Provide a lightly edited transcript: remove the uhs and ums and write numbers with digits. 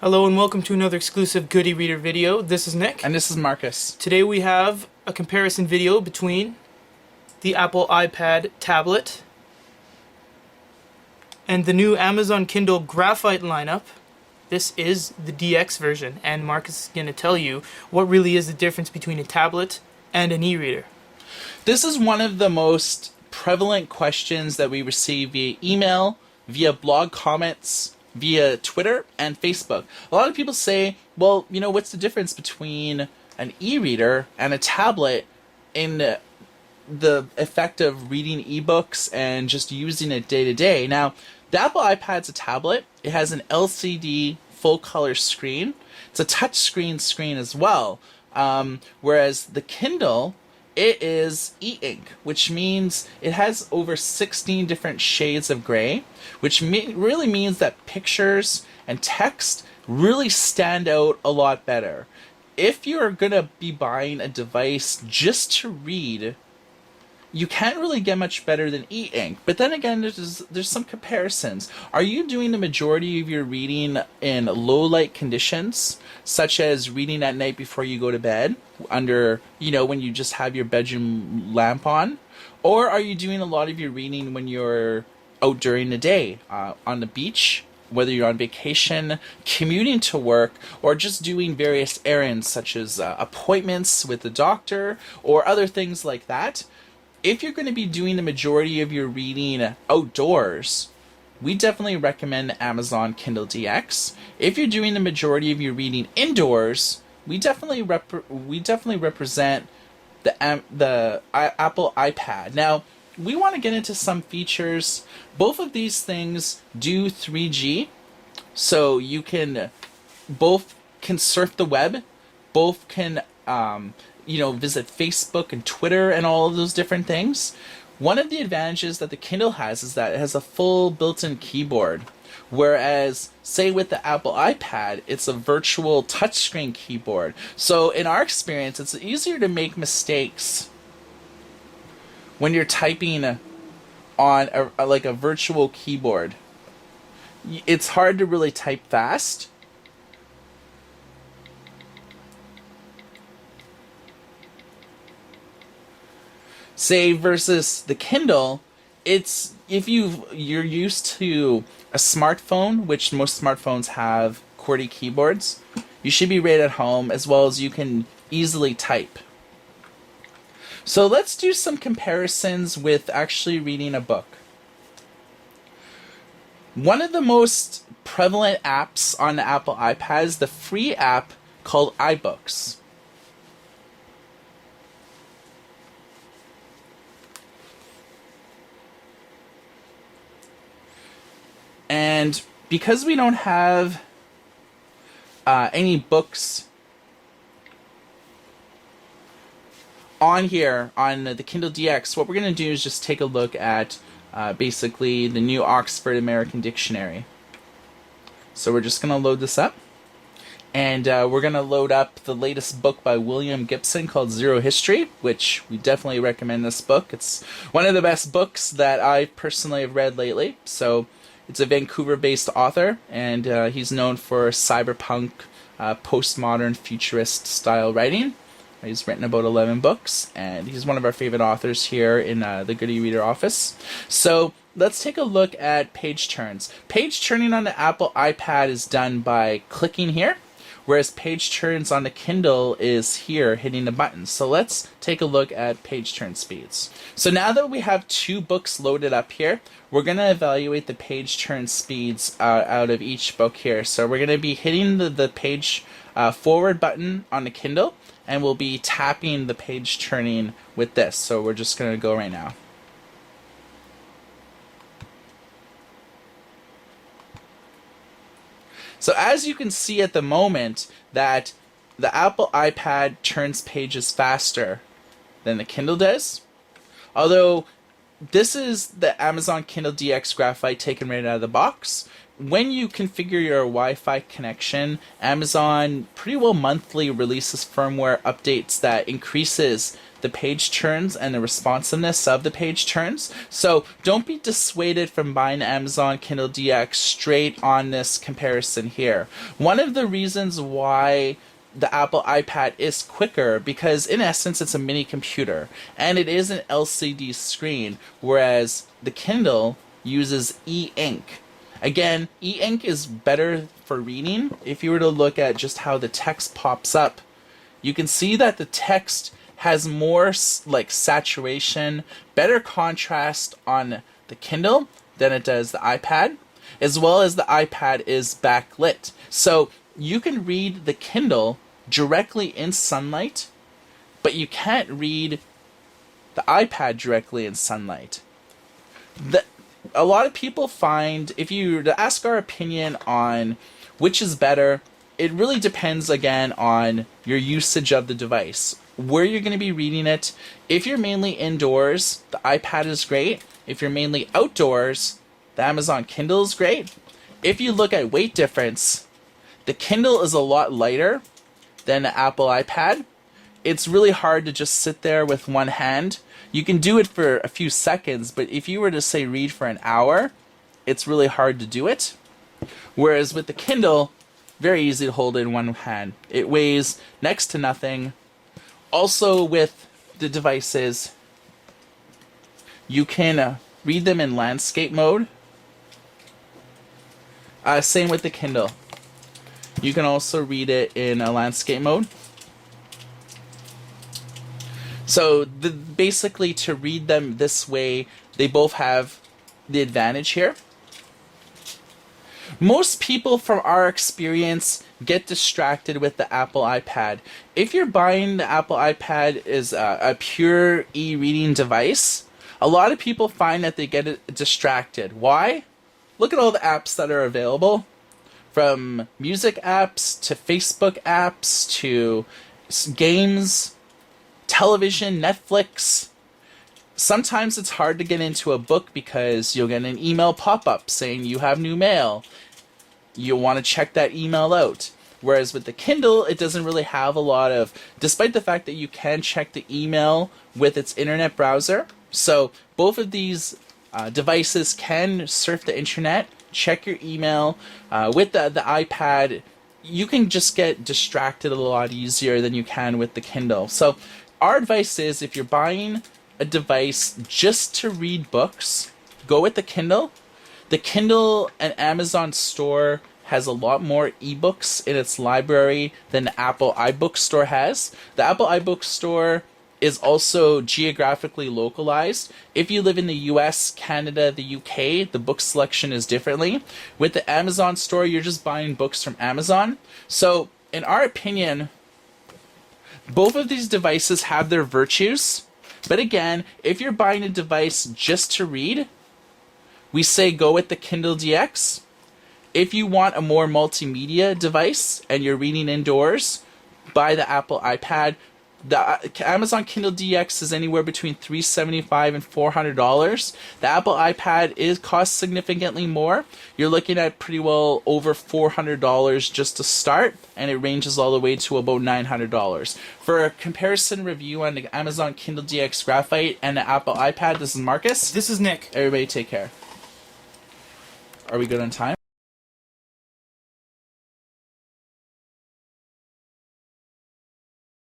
Hello and welcome to another exclusive Good e-Reader video. This is Nick. And this is Marcus. Today we have a comparison video between the Apple iPad tablet and the new Amazon Kindle Graphite lineup. This is the DX version, and Marcus is going to tell you what really is the difference between a tablet and an e-reader. This is one of the most prevalent questions that we receive via email, via blog comments, via Twitter and Facebook. A lot of people say, well, what's the difference between an e-reader and a tablet in the effect of reading ebooks and just using it day to day? Now, the Apple iPad's a tablet. It has an LCD full color screen. It's a touch screen as well. Whereas the Kindle, it is e-ink, which means it has over 16 different shades of gray, which really means that pictures and text really stand out a lot better. If you're going to be buying a device just to read, you can't really get much better than e-ink. But then again, there's some comparisons. Are you doing the majority of your reading in low light conditions, such as reading at night before you go to bed, under, when you just have your bedroom lamp on? Or are you doing a lot of your reading when you're out during the day, on the beach, whether you're on vacation, commuting to work, or just doing various errands such as appointments with the doctor or other things like that? If you're going to be doing the majority of your reading outdoors, we definitely recommend Amazon Kindle DX. If you're doing the majority of your reading indoors, we definitely represent the Apple iPad. Now, we want to get into some features. Both of these things do 3G, so you can surf the web, both can visit Facebook and Twitter and all of those different things. One of the advantages that the Kindle has is that it has a full built-in keyboard, whereas, say, with the Apple iPad, it's a virtual touchscreen keyboard. So in our experience, it's easier to make mistakes when you're typing on a virtual keyboard. It's hard to really type fast. Say versus the Kindle, it's if you're used to a smartphone, which most smartphones have QWERTY keyboards, you should be right at home, as well as you can easily type. So let's do some comparisons with actually reading a book. One of the most prevalent apps on the Apple iPad is the free app called iBooks. And because we don't have any books on here on the Kindle DX, what we're going to do is just take a look at basically the new Oxford American Dictionary. So we're just going to load this up. And we're going to load up the latest book by William Gibson called Zero History, which we definitely recommend this book. It's one of the best books that I personally have read lately. So it's a Vancouver-based author, and he's known for cyberpunk, postmodern, futurist-style writing. He's written about 11 books, and he's one of our favorite authors here in the Good e-Reader office. So let's take a look at page turns. Page turning on the Apple iPad is done by clicking here, whereas page turns on the Kindle is here, hitting the button. So let's take a look at page turn speeds. So now that we have two books loaded up here, we're going to evaluate the page turn speeds out of each book here. So we're going to be hitting the page forward button on the Kindle, and we'll be tapping the page turning with this. So we're just going to go right now. So as you can see at the moment, that the Apple iPad turns pages faster than the Kindle does. Although this is the Amazon Kindle DX Graphite taken right out of the box. When you configure your Wi-Fi connection, Amazon pretty well monthly releases firmware updates that increases the page turns and the responsiveness of the page turns. So don't be dissuaded from buying the Amazon Kindle DX straight on this comparison here. One of the reasons why the Apple iPad is quicker, because in essence it's a mini computer and it is an LCD screen, whereas the Kindle uses e-ink. Again, e-ink is better for reading. If you were to look at just how the text pops up, you can see that the text has more like saturation, better contrast on the Kindle than it does the iPad, as well as the iPad is backlit. So you can read the Kindle directly in sunlight, but you can't read the iPad directly in sunlight. A lot of people find, if you were to ask our opinion on which is better, it really depends again on your usage of the device, where you're going to be reading it. If you're mainly indoors, the iPad is great. If you're mainly outdoors, the Amazon Kindle is great. If you look at weight difference, the Kindle is a lot lighter than the Apple iPad. It's really hard to just sit there with one hand. You can do it for a few seconds, but if you were to say read for an hour, it's really hard to do it. Whereas with the Kindle, very easy to hold in one hand. It weighs next to nothing. Also with the devices, you can read them in landscape mode. Same with the Kindle. You can also read it in a landscape mode. So basically, to read them this way, they both have the advantage here. Most people from our experience get distracted with the Apple iPad. If you're buying the Apple iPad as a pure e-reading device, a lot of people find that they get distracted. Why? Look at all the apps that are available. From music apps to Facebook apps to games, television, Netflix. Sometimes it's hard to get into a book because you'll get an email pop-up saying you have new mail. You'll want to check that email out. Whereas with the Kindle, it doesn't really have a lot of, despite the fact that you can check the email with its internet browser. So both of these devices can surf the internet, check your email. With the iPad, you can just get distracted a lot easier than you can with the Kindle. So our advice is, if you're buying a device just to read books, go with the Kindle. The Kindle and Amazon store has a lot more ebooks in its library than the Apple iBook store has. The Apple iBook store is also geographically localized. If you live in the US, Canada, the UK, the book selection is differently. With the Amazon store, you're just buying books from Amazon. So, in our opinion, both of these devices have their virtues. But again, if you're buying a device just to read, we say go with the Kindle DX. If you want a more multimedia device and you're reading indoors, buy the Apple iPad. The Amazon Kindle DX is anywhere between $375 and $400. The Apple iPad costs significantly more. You're looking at pretty well over $400 just to start, and it ranges all the way to about $900. For a comparison review on the Amazon Kindle DX Graphite and the Apple iPad, this is Marcus. This is Nick. Everybody take care. Are we good on time?